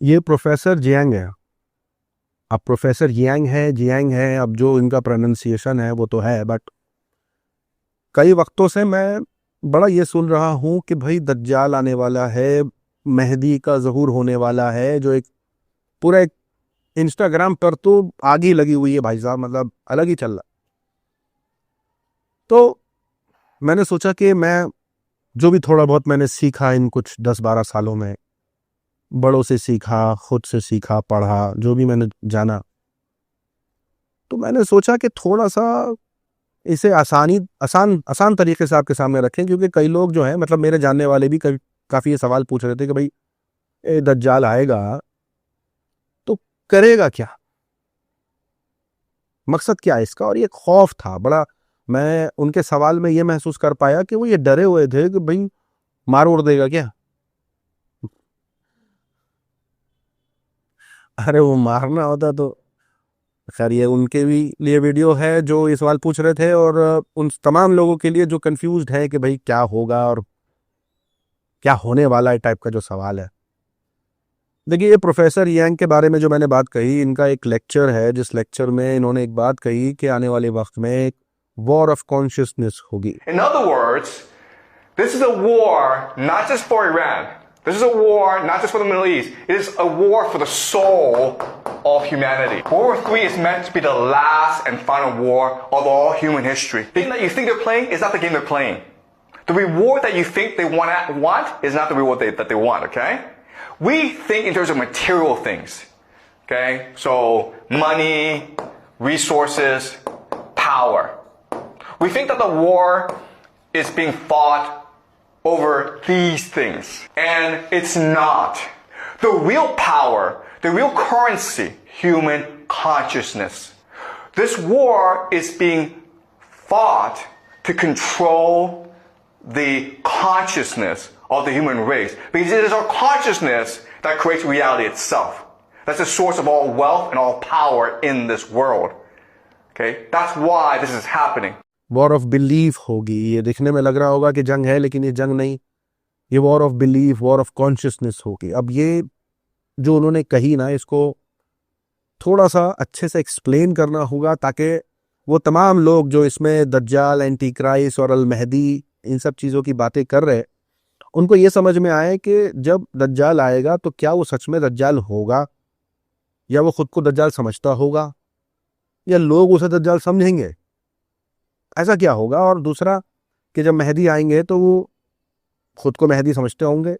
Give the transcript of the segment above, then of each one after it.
ये professor Jiang है। अब प्रोफेसर जियांग है, अब जो इनका प्रोनाउंसिएशन है वो तो है, बट कई वक्तों से मैं बड़ा ये सुन रहा हूँ कि भाई दज्जाल आने वाला है, मेहदी का ज़हूर होने वाला है, जो एक पूरा एक इंस्टाग्राम पर तो आग ही लगी हुई है भाई साहब, मतलब अलग ही चल रहा। तो मैंने सोचा कि मैं जो भी थोड़ा बहुत मैंने सीखा इन कुछ 10-12 सालों में, बड़ों से सीखा, खुद से सीखा, पढ़ा, जो भी मैंने जाना, तो मैंने सोचा कि थोड़ा सा इसे आसान आसान तरीके से आपके सामने रखें, क्योंकि कई लोग जो हैं, मतलब मेरे जानने वाले भी काफ़ी ये सवाल पूछ रहे थे कि भाई दज्जाल आएगा तो करेगा क्या, मकसद क्या है इसका, और ये खौफ था बड़ा। मैं उनके सवाल में ये महसूस कर पाया कि वो ये डरे हुए थे कि भाई मार उड़ देगा क्या। अरे वो मारना होता तो खैर ये उनके भी लिए वीडियो है जो ये सवाल पूछ रहे थे, और उन तमाम लोगों के लिए जो कंफ्यूज्ड है कि भाई क्या होगा और क्या होने वाला है टाइप का जो सवाल है। देखिए, ये प्रोफेसर यांग के बारे में जो मैंने बात कही, इनका एक लेक्चर है जिस लेक्चर में इन्होंने एक बात कही कि आने वाले वक्त में एक वॉर ऑफ कॉन्शियसनेस होगी। In other words, this is a war not just for Iran. This is a war not just for the Middle East. It is a war for the soul of humanity. World War III is meant to be the last and final war of all human history. The game that you think they're playing is not the game they're playing. The reward that you think they want is not the reward that they want, okay? We think in terms of material things, okay? So, money, resources, power. We think that the war is being fought over these things. And it's not. The real power, the real currency, human consciousness. This war is being fought to control the consciousness of the human race. Because it is our consciousness that creates reality itself. That's the source of all wealth and all power in this world. Okay? That's why this is happening. War of belief होगी। ये दिखने में लग रहा होगा कि जंग है, लेकिन ये जंग नहीं, ये war of belief, war of consciousness होगी। अब ये जो उन्होंने कही ना, इसको थोड़ा सा अच्छे से एक्सप्लेन करना होगा, ताकि वो तमाम लोग जो इसमें दज्जाल, एंटी क्राइस्ट और अल महदी इन सब चीज़ों की बातें कर रहे हैं, उनको ये समझ में आए कि जब दज्जाल आएगा तो क्या वो सच में दज्जाल होगा, या वो खुद को दज्जाल समझता होगा, या लोग उसे दज्जाल समझेंगे, ऐसा क्या होगा। और दूसरा कि जब मेहदी आएंगे तो वो खुद को मेहदी समझते होंगे,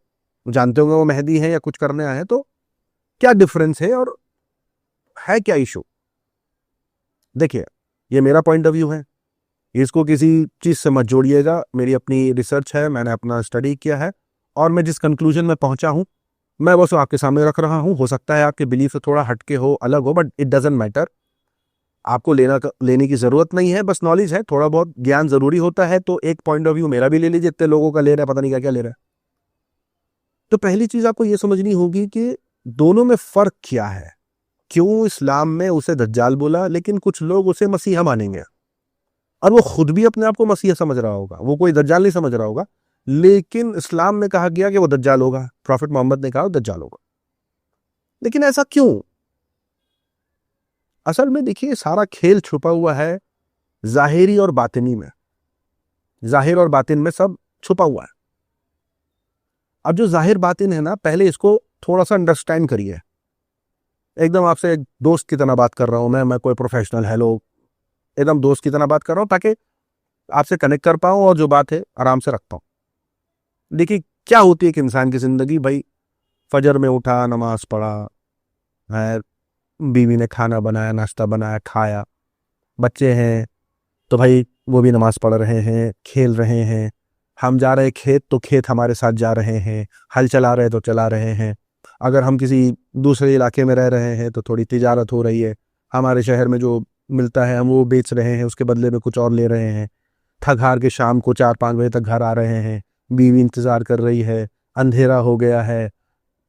जानते होंगे वो मेहदी है या कुछ करने आए हैं, तो क्या डिफरेंस है और है क्या इशू। देखिए, ये मेरा पॉइंट ऑफ व्यू है, इसको किसी चीज़ से मत जोड़िएगा। मेरी अपनी रिसर्च है, मैंने अपना स्टडी किया है, और मैं जिस कंक्लूजन में पहुंचा हूं मैं बस आपके सामने रख रहा हूं। हो सकता है आपके बिलीफ से थोड़ा हटके हो, अलग हो, बट इट डजेंट मैटर। आपको लेने की ज़रूरत नहीं है, बस नॉलेज है, थोड़ा बहुत ज्ञान ज़रूरी होता है। तो एक पॉइंट ऑफ व्यू मेरा भी ले लीजिए, इतने लोगों का ले रहा है, पता नहीं क्या क्या ले रहा है। तो पहली चीज़ आपको ये समझनी होगी कि दोनों में फ़र्क क्या है। क्यों इस्लाम में उसे दज्जाल बोला, लेकिन कुछ लोग उसे मसीहा मानेंगे, और वो खुद भी अपने आप को मसीहा समझ रहा होगा, वो कोई दज्जाल नहीं समझ रहा होगा, लेकिन इस्लाम में कहा गया कि वो दज्जाल होगा, प्रॉफिट मोहम्मद ने कहा वो दज्जाल होगा। लेकिन ऐसा क्यों? असल में देखिए, सारा खेल छुपा हुआ है जाहिरी और बातिनी में। जाहिर और बातिन में सब छुपा हुआ है। अब जो जाहिर बातिन है ना, पहले इसको थोड़ा सा अंडरस्टैंड करिए। एकदम आपसे एक दोस्त की तरह बात कर रहा हूं मैं कोई प्रोफेशनल, हेलो, एकदम दोस्त की तरह बात कर रहा हूं, ताकि आपसे कनेक्ट कर पाऊं और जो बात है आराम से रख पाऊं। देखिए, क्या होती है एक इंसान की जिंदगी, भाई फजर में उठा, नमाज पढ़ा है, बीवी ने खाना बनाया, नाश्ता बनाया, खाया, बच्चे हैं तो भाई वो भी नमाज पढ़ रहे हैं, खेल रहे हैं, हम जा रहे खेत तो खेत हमारे साथ जा रहे हैं, हल चला रहे तो चला रहे हैं। अगर हम किसी दूसरे इलाके में रह रहे हैं तो थोड़ी तिजारत हो रही है, हमारे शहर में जो मिलता है हम वो बेच रहे हैं, उसके बदले में कुछ और ले रहे हैं। थक हार के शाम को 4-5 बजे तक घर आ रहे हैं, बीवी इंतज़ार कर रही है, अंधेरा हो गया है,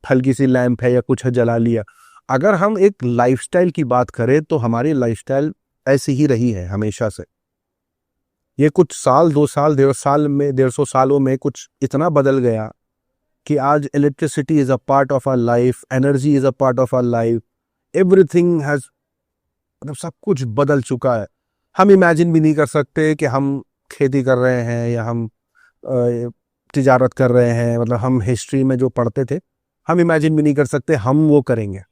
हल्की सी लैंप है या कुछ है, जला लिया। अगर हम एक लाइफस्टाइल की बात करें तो हमारी लाइफस्टाइल ऐसी ही रही है हमेशा से। ये कुछ साल, 2 साल, 1.5 साल में, 150 सालों में कुछ इतना बदल गया कि आज electricity is a part of our life, energy is a part of our life, everything has, मतलब सब कुछ बदल चुका है। हम इमेजिन भी नहीं कर सकते कि हम खेती कर रहे हैं या हम तिजारत कर रहे हैं, मतलब हम हिस्ट्री में जो पढ़ते थे हम इमेजिन भी नहीं कर सकते हम वो करेंगे।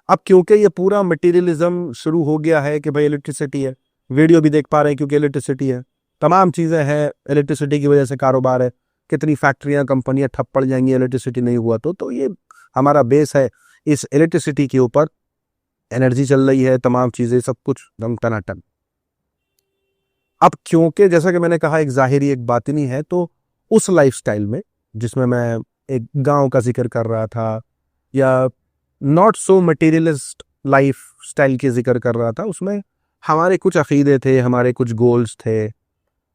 अब क्योंकि ये पूरा मटेरियलिज्म शुरू हो गया है कि भाई इलेक्ट्रिसिटी है, वीडियो भी देख पा रहे हैं क्योंकि इलेक्ट्रिसिटी है, तमाम चीज़ें हैं, इलेक्ट्रिसिटी की वजह से कारोबार है, कितनी फैक्ट्रियां कंपनियां ठप पड़ जाएंगी इलेक्ट्रिसिटी नहीं हुआ तो ये हमारा बेस है, इस इलेक्ट्रिसिटी के ऊपर एनर्जी चल रही है, तमाम चीज़ें सब कुछ दम टनाटन। अब क्योंकि जैसा कि मैंने कहा एक ज़ाहिरी एक बातिनी है, तो उस लाइफस्टाइल में जिसमें मैं एक गांव का जिक्र कर रहा था या not so materialist life style की जिक्र कर रहा था, उसमें हमारे कुछ अकीदे थे, हमारे कुछ गोल्स थे,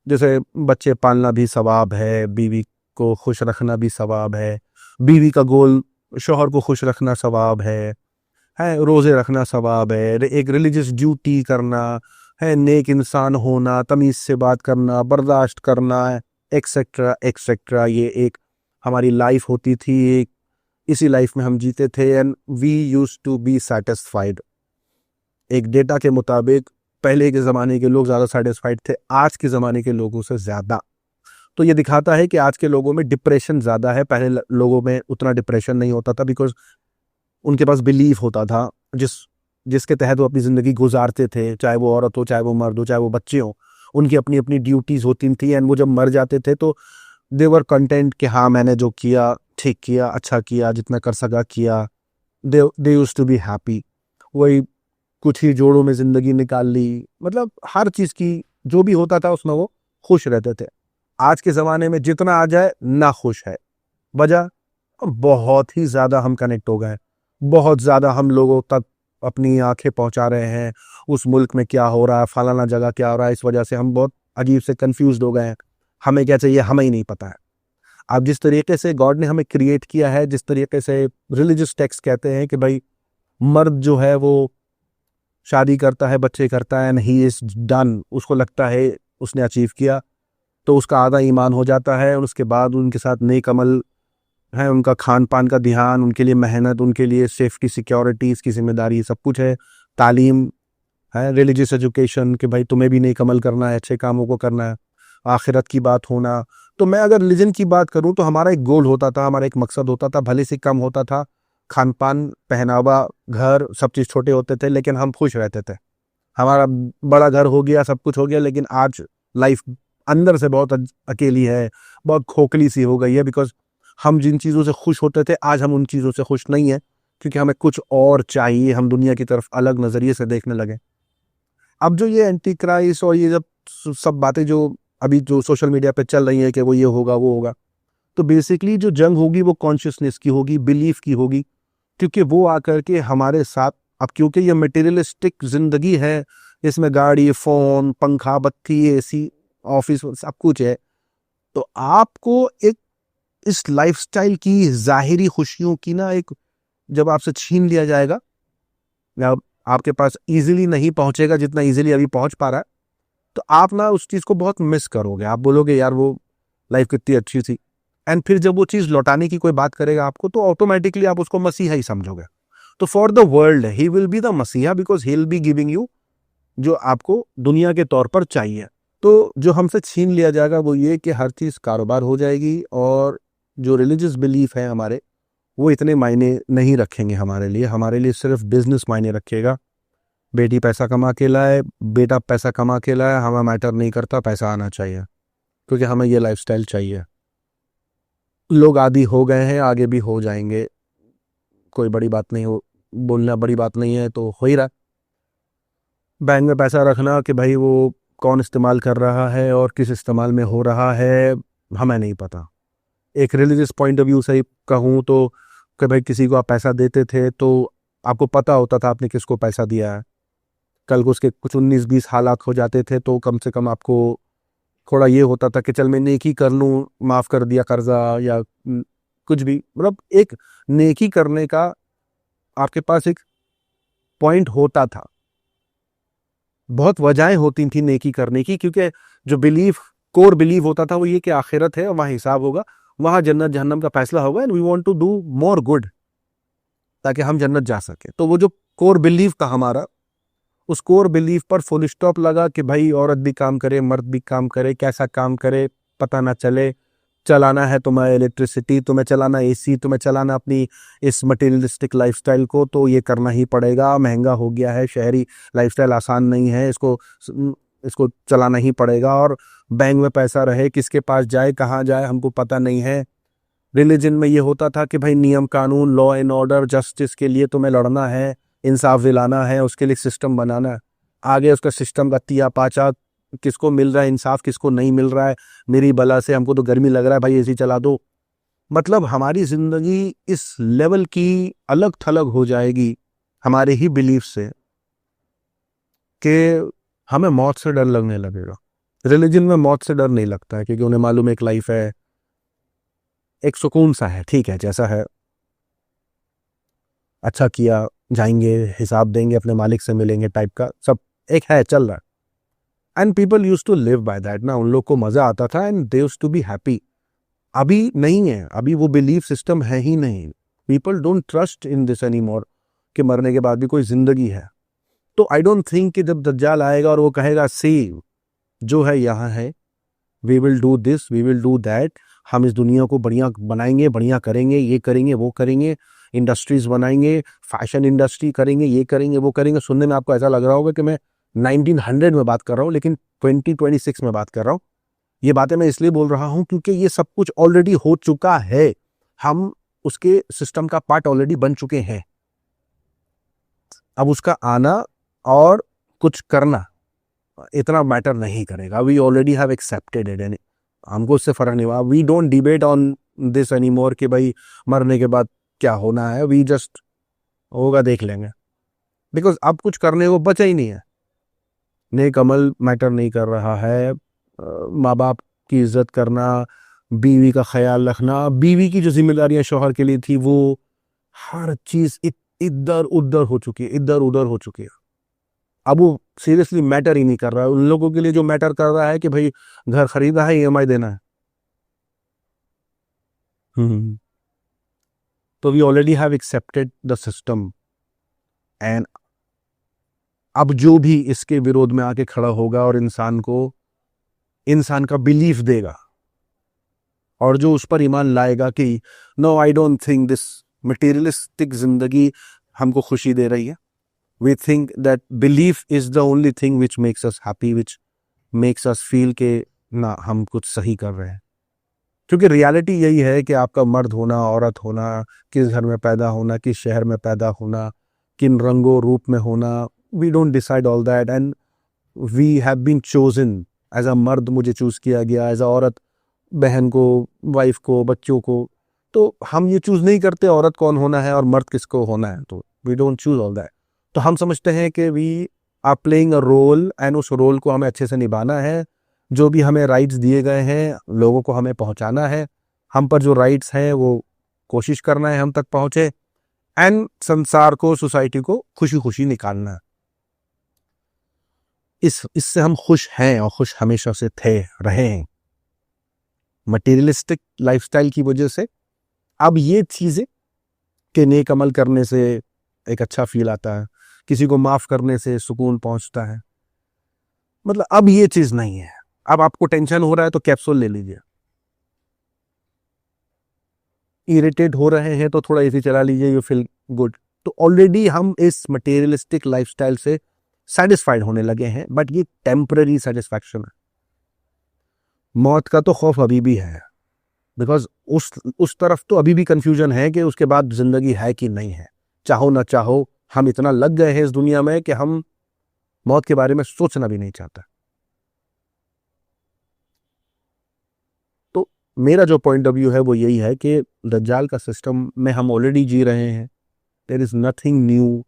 जैसे बच्चे पालना भी सवाब है, बीवी को खुश रखना भी सवाब है, बीवी का गोल शौहर को खुश रखना सवाब है, रोज़े रखना सवाब है, एक रिलीजियस ड्यूटी करना है, नेक इंसान होना, तमीज़ से बात करना, बर्दाश्त करना है, एक्सेट्रा एक्सेट्रा। ये एक हमारी लाइफ होती थी, एक इसी लाइफ में हम जीते थे and we used to be satisfied. एक डेटा के मुताबिक पहले के ज़माने के लोग ज़्यादा सेटिस्फाइड थे आज के ज़माने के लोगों से ज़्यादा। तो ये दिखाता है कि आज के लोगों में डिप्रेशन ज़्यादा है, पहले लोगों में उतना डिप्रेशन नहीं होता था, बिकॉज उनके पास बिलीफ होता था जिसके तहत वो अपनी ज़िंदगी गुजारते थे, चाहे वो औरत हो, चाहे वो मर्द हो, चाहे वो बच्चे हों, उनकी अपनी अपनी ड्यूटीज़ होती थी एंड वो जब मर जाते थे तो दे वर कंटेंट कि हाँ मैंने जो किया ठीक किया, अच्छा किया, जितना कर सका किया। They used to be happy. वही कुछ ही जोड़ों में ज़िंदगी निकाल ली, मतलब हर चीज़ की जो भी होता था उसमें वो खुश रहते थे। आज के ज़माने में जितना आ जाए ना खुश है, वजह बहुत ही ज़्यादा हम कनेक्ट हो गए, बहुत ज़्यादा हम लोगों तक अपनी आंखें पहुंचा रहे हैं, उस मुल्क में क्या हो रहा है, फलाना जगह क्या हो रहा है, इस वजह से हम बहुत अजीब से कंफ्यूज हो गए हैं, हमें क्या चाहिए हमें ही नहीं पता है। अब जिस तरीके से गॉड ने हमें क्रिएट किया है, जिस तरीके से रिलीजियस टेक्स्ट कहते हैं कि भाई मर्द जो है वो शादी करता है, बच्चे करता है एंड ही इज डन, उसको लगता है उसने अचीव किया, तो उसका आधा ईमान हो जाता है और उसके बाद उनके साथ नेक अमल है, उनका खान पान का ध्यान, उनके लिए मेहनत, उनके लिए सेफ्टी सिक्योरिटी, इसकी जिम्मेदारी सब कुछ है, तालीम है, रिलीजियस एजुकेशन कि भाई तुम्हें भी नेक अमल करना है, अच्छे कामों को करना है, आखिरत की बात होना। तो मैं अगर रिलीजन की बात करूं तो हमारा एक गोल होता था, हमारा एक मकसद होता था, भले से कम होता था, खान पान, पहनावा, घर, सब चीज़ छोटे होते थे लेकिन हम खुश रहते थे। हमारा बड़ा घर हो गया, सब कुछ हो गया, लेकिन आज लाइफ अंदर से बहुत अकेली है, बहुत खोखली सी हो गई है, बिकॉज हम जिन चीज़ों से खुश होते थे आज हम उन चीज़ों से खुश नहीं है, क्योंकि हमें कुछ और चाहिए, हम दुनिया की तरफ अलग नज़रिए से देखने लगे। अब जो ये एंटी क्राइस्ट और ये जब सब बातें जो अभी जो सोशल मीडिया पे चल रही है कि वो ये होगा वो होगा, तो बेसिकली जो जंग होगी वो कॉन्शियसनेस की होगी, बिलीफ की होगी, क्योंकि वो आकर के हमारे साथ, अब क्योंकि ये मटेरियलिस्टिक जिंदगी है, इसमें गाड़ी, फोन, पंखा, बत्ती, एसी, ऑफिस, सब कुछ है, तो आपको एक इस लाइफस्टाइल की जाहिरी खुशियों की ना एक जब आपसे छीन लिया जाएगा या आपके पास इजीली नहीं पहुंचेगा जितना इजीली अभी पहुंच पा रहा है, तो आप ना उस चीज़ को बहुत मिस करोगे, आप बोलोगे यार वो लाइफ कितनी अच्छी थी। एंड फिर जब वो चीज़ लौटाने की कोई बात करेगा आपको तो ऑटोमेटिकली आप उसको मसीहा ही समझोगे। तो for the world he will be the मसीहा, because he will be giving you जो आपको दुनिया के तौर पर चाहिए। तो जो हमसे छीन लिया जाएगा वो ये कि हर चीज़ कारोबार हो जाएगी और जो रिलीजियस बिलीफ है हमारे वो इतने मायने नहीं रखेंगे हमारे लिए सिर्फ बिजनेस मायने रखेगा। बेटी पैसा कमा के लाए, बेटा पैसा कमा के लाए, हमें मैटर नहीं करता, पैसा आना चाहिए, क्योंकि हमें ये लाइफस्टाइल चाहिए। लोग आदी हो गए हैं, आगे भी हो जाएंगे, कोई बड़ी बात नहीं, हो बोलना बड़ी बात नहीं है, तो हो ही रहा। बैंक में पैसा रखना कि भाई वो कौन इस्तेमाल कर रहा है और किस इस्तेमाल में हो रहा है हमें नहीं पता। एक रिलीजियस पॉइंट ऑफ व्यू से ही कहूँ तो कि भाई किसी को आप पैसा देते थे तो आपको पता होता था आपने किसको पैसा दिया है, कल को उसके कुछ 19-20 हालात हो जाते थे तो कम से कम आपको थोड़ा ये होता था कि चल मैं नेकी कर लूँ, माफ़ कर दिया कर्जा या कुछ भी, मतलब एक नेकी करने का आपके पास एक पॉइंट होता था। बहुत वजहें होती थी नेकी करने की, क्योंकि जो बिलीफ, कोर बिलीव होता था वो ये कि आखिरत है और वहाँ हिसाब होगा, वहां जन्नत जहन्नम का फैसला होगा and we want to do more good ताकि हम जन्नत जा सके। तो वो जो कोर बिलीफ था हमारा, उस कोर बिलीफ पर फुल स्टॉप लगा कि भाई औरत भी काम करे, मर्द भी काम करे, कैसा काम करे पता ना चले, चलाना है तुम्हें इलेक्ट्रिसिटी, तुम्हें चलाना एसी, तुम्हें चलाना अपनी इस मटेरियलिस्टिक लाइफस्टाइल को, तो ये करना ही पड़ेगा, महंगा हो गया है, शहरी लाइफस्टाइल आसान नहीं है, इसको चलाना ही पड़ेगा। और बैंक में पैसा रहे, किसके पास जाए कहाँ जाए हमको पता नहीं है। रिलीजन में ये होता था कि भाई नियम कानून, लॉ एंड ऑर्डर, जस्टिस के लिए तुम्हें लड़ना है, इंसाफ दिलाना है, उसके लिए सिस्टम बनाना है। आगे उसका सिस्टम का तिया पाचा, किसको मिल रहा है इंसाफ, किसको नहीं मिल रहा है, मेरी बला से हमको तो गर्मी लग रहा है भाई एसी चला दो। मतलब हमारी जिंदगी इस लेवल की अलग थलग हो जाएगी हमारे ही बिलीफ से कि हमें मौत से डर लगने लगेगा। रिलीजन में मौत से डर नहीं लगता है क्योंकि उन्हें मालूम है एक लाइफ है, एक सुकून सा है, ठीक है जैसा है, अच्छा किया, जाएंगे हिसाब देंगे, अपने मालिक से मिलेंगे टाइप का सब एक है, चल रहा है। And people use to live by that ना, उन लोग को मजा आता था and they used to be happy. अभी नहीं है, अभी वो बिलीफ सिस्टम है ही नहीं। People don't trust in this any more कि मरने के बाद भी कोई जिंदगी है। तो आई डोंट थिंक कि जब दज्जाल आएगा और वो कहेगा सी जो है यहाँ है, we will do this, we will do that, हम इस दुनिया को बढ़िया बनाएंगे, बढ़िया करेंगे, ये करेंगे, वो करेंगे, इंडस्ट्रीज बनाएंगे, फैशन इंडस्ट्री करेंगे, ये करेंगे, वो करेंगे। सुनने में आपको ऐसा लग रहा होगा कि मैं 1900 में बात कर रहा हूँ, लेकिन 2026 में बात कर रहा हूँ। ये बातें मैं इसलिए बोल रहा हूँ क्योंकि ये सब कुछ ऑलरेडी हो चुका है, हम उसके सिस्टम का पार्ट ऑलरेडी बन चुके हैं। अब उसका आना और कुछ करना इतना मैटर नहीं करेगा। We already have accepted it and हमको उससे फर्क नहीं हुआ। We don't debate on this any more कि भाई मरने के बाद क्या होना है, वी जस्ट होगा देख लेंगे, बिकॉज अब कुछ करने को बचा ही नहीं है। नेक अमल मैटर नहीं कर रहा है, माँ बाप की इज्जत करना, बीवी का ख्याल रखना, बीवी की जो जिम्मेदारियां शौहर के लिए थी वो हर चीज इधर उधर हो चुकी है, इधर उधर हो चुकी है। अब वो सीरियसली मैटर ही नहीं कर रहा है। उन लोगों के लिए जो मैटर कर रहा है कि भाई घर खरीदा है, ईएमआई देना है। तो we already have accepted the system and अब जो भी इसके विरोध में आके खड़ा होगा और इंसान का बिलीफ देगा और जो उस पर ईमान लाएगा कि no I don't think this materialistic जिंदगी हमको खुशी दे रही है, we think that belief is the only thing which makes us happy, which makes us feel के ना हम कुछ सही कर रहे हैं। क्योंकि रियलिटी यही है कि आपका मर्द होना, औरत होना, किस घर में पैदा होना, किस शहर में पैदा होना, किन रंगों रूप में होना, we don't decide all that and we have been chosen। As a मर्द मुझे चूज किया गया, एज अ औरत बहन को, वाइफ को, बच्चों को। तो हम ये चूज नहीं करते औरत कौन होना है और मर्द किसको होना है, तो we don't choose all that. तो हम समझते हैं कि we are playing a role and उस रोल को हमें अच्छे से निभाना है। जो भी हमें राइट्स दिए गए हैं लोगों को हमें पहुंचाना है, हम पर जो राइट्स हैं वो कोशिश करना है हम तक पहुंचे एंड संसार को, सोसाइटी को खुशी खुशी निकालना है। इससे हम खुश हैं और खुश हमेशा से थे, रहे हैं। मटेरियलिस्टिक लाइफस्टाइल की वजह से अब ये चीजें कि नेक अमल करने से एक अच्छा फील आता है, किसी को माफ करने से सुकून पहुंचता है, मतलब अब ये चीज नहीं है। अब आपको टेंशन हो रहा है तो कैप्सूल ले लीजिए, इरिटेट हो रहे हैं तो थोड़ा एसी चला लीजिए, यू फील गुड। तो ऑलरेडी हम इस मटेरियलिस्टिक लाइफस्टाइल से सेटिस्फाइड होने लगे हैं, बट ये टेम्पररी सेटिस्फैक्शन है। मौत का तो खौफ अभी भी है, बिकॉज उस तरफ तो अभी भी कंफ्यूजन है कि उसके बाद जिंदगी है कि नहीं है। चाहो ना चाहो हम इतना लग गए हैं इस दुनिया में कि हम मौत के बारे में सोचना भी नहीं चाहता। तो मेरा जो पॉइंट ऑफ व्यू है वो यही है कि दज्जाल का सिस्टम में हम ऑलरेडी जी रहे हैं। There is nothing new.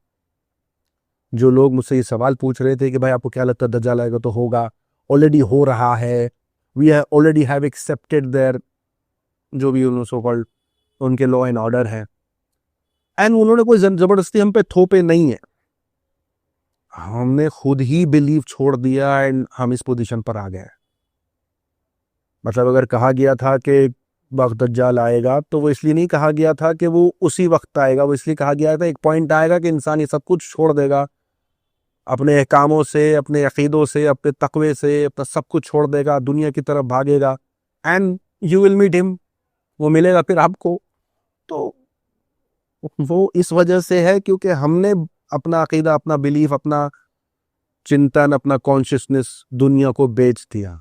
जो लोग मुझसे ये सवाल पूछ रहे थे कि भाई आपको क्या लगता है दज्जाल आएगा, तो होगा, ऑलरेडी हो रहा है। We already have accepted there जो भी उन्होंने सो कॉल्ड उनके लॉ एंड ऑर्डर है, एंड उन्होंने कोई जबरदस्ती हम पे थोपे नहीं है। हमने खुद ही बिलीव छोड़ दिया एंड हम इस पोजीशन पर आ गए। मतलब अगर कहा गया था कि वक्त दज्जाल आएगा, तो वो इसलिए नहीं कहा गया था कि वो उसी वक्त आएगा, वो इसलिए कहा गया था एक पॉइंट आएगा कि इंसान ये सब कुछ छोड़ देगा, अपने अहकामों से, अपने अकीदों से, अपने तकवे से, अपना सब कुछ छोड़ देगा, दुनिया की तरफ भागेगा, and you will meet him, वो मिलेगा फिर आपको। तो वो इस वजह से है क्योंकि हमने अपना अकीदा, अपना बिलीफ, अपना चिंतन, अपना कॉन्शियसनेस दुनिया को बेच दिया।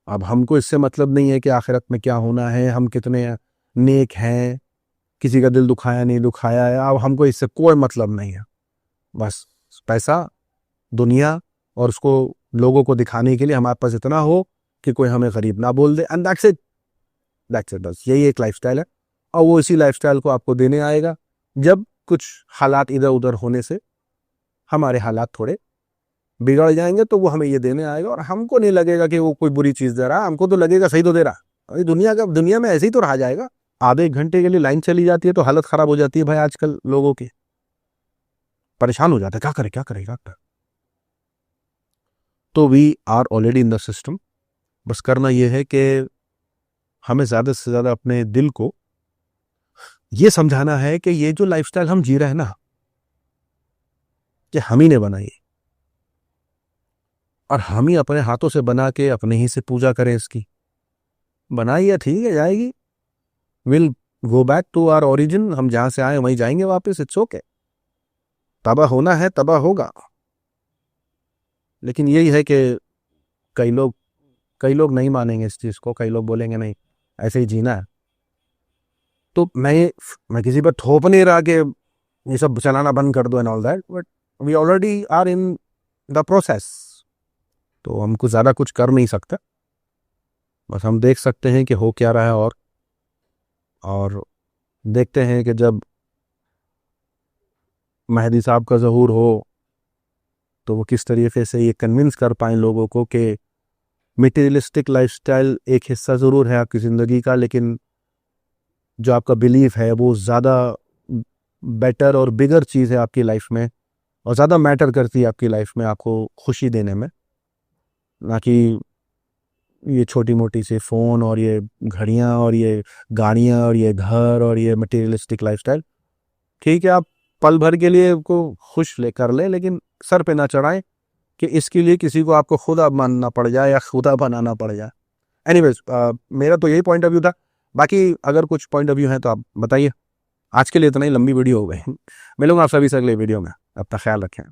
अब हमको इससे मतलब नहीं है कि आखिरत में क्या होना है, हम कितने नेक हैं, किसी का दिल दुखाया नहीं दुखाया है, अब हमको इससे कोई मतलब नहीं है। बस पैसा, दुनिया, और उसको लोगों को दिखाने के लिए हमारे पास इतना हो कि कोई हमें गरीब ना बोल दे, एंड दैट्स इट, बस यही एक लाइफस्टाइल है। और वो इसी लाइफस्टाइल को आपको देने आएगा जब कुछ हालात इधर उधर होने से हमारे हालात थोड़े बिगड़ जाएंगे, तो वो हमें ये देने आएगा, और हमको नहीं लगेगा कि वो कोई बुरी चीज़ दे रहा है, हमको तो लगेगा सही तो दे रहा है। अरे दुनिया में ऐसे ही तो रहा जाएगा। आधे एक घंटे के लिए लाइन चली जाती है तो हालत खराब हो जाती है भाई, आजकल लोगों की परेशान हो जाते हैं, क्या करे क्या करे क्या करे। तो we are already in the system. बस करना यह है कि हमें ज़्यादा से ज़्यादा अपने दिल को ये समझाना है कि ये जो लाइफस्टाइल हम जी रहे हैं ना, कि हम ही ने बनाई, और हम ही अपने हाथों से बना के अपने ही से पूजा करें इसकी। बनाई है, ठीक है, जाएगी, will go back to our origin, हम जहां से आए वहीं जाएंगे वापस, इट्स ओके। तबाह होना है, तबाह होगा, लेकिन यही है कि कई लोग नहीं मानेंगे इस चीज़ को, कई लोग बोलेंगे नहीं ऐसे ही जीना है। तो मैं किसी पर थोप नहीं रहा कि ये सब चलाना बंद कर दो and all that, but we already are in the process, तो हमको ज़्यादा कुछ कर नहीं सकता। बस हम देख सकते हैं कि हो क्या रहा है, और देखते हैं कि जब महदी साहब का ज़हूर हो तो वो किस तरीके से ये कन्विंस कर पाएँ लोगों को कि मटेरियलिस्टिक लाइफस्टाइल एक हिस्सा ज़रूर है आपकी ज़िंदगी का, लेकिन जो आपका बिलीफ है वो ज़्यादा बेटर और बिगर चीज़ है आपकी लाइफ में, और ज़्यादा मैटर करती है आपकी लाइफ में आपको खुशी देने में, ना कि ये छोटी मोटी सी फ़ोन और ये घड़ियाँ और ये गाड़ियाँ और ये घर और ये मटेरियलिस्टिक लाइफस्टाइल। ठीक है, आप पल भर के लिए को खुश कर लें, लेकिन सर पे ना चढ़ाएं कि इसके लिए किसी को आपको खुदा मानना पड़ जाए या खुदा बनाना पड़ जाए। एनीवेज, मेरा तो यही पॉइंट ऑफ व्यू था। बाकी अगर कुछ पॉइंट ऑफ व्यू है तो आप बताइए। आज के लिए इतना ही, लंबी वीडियो हो गई। मिलूंगा आप सभी से अगले वीडियो में, अपना ख्याल रखें।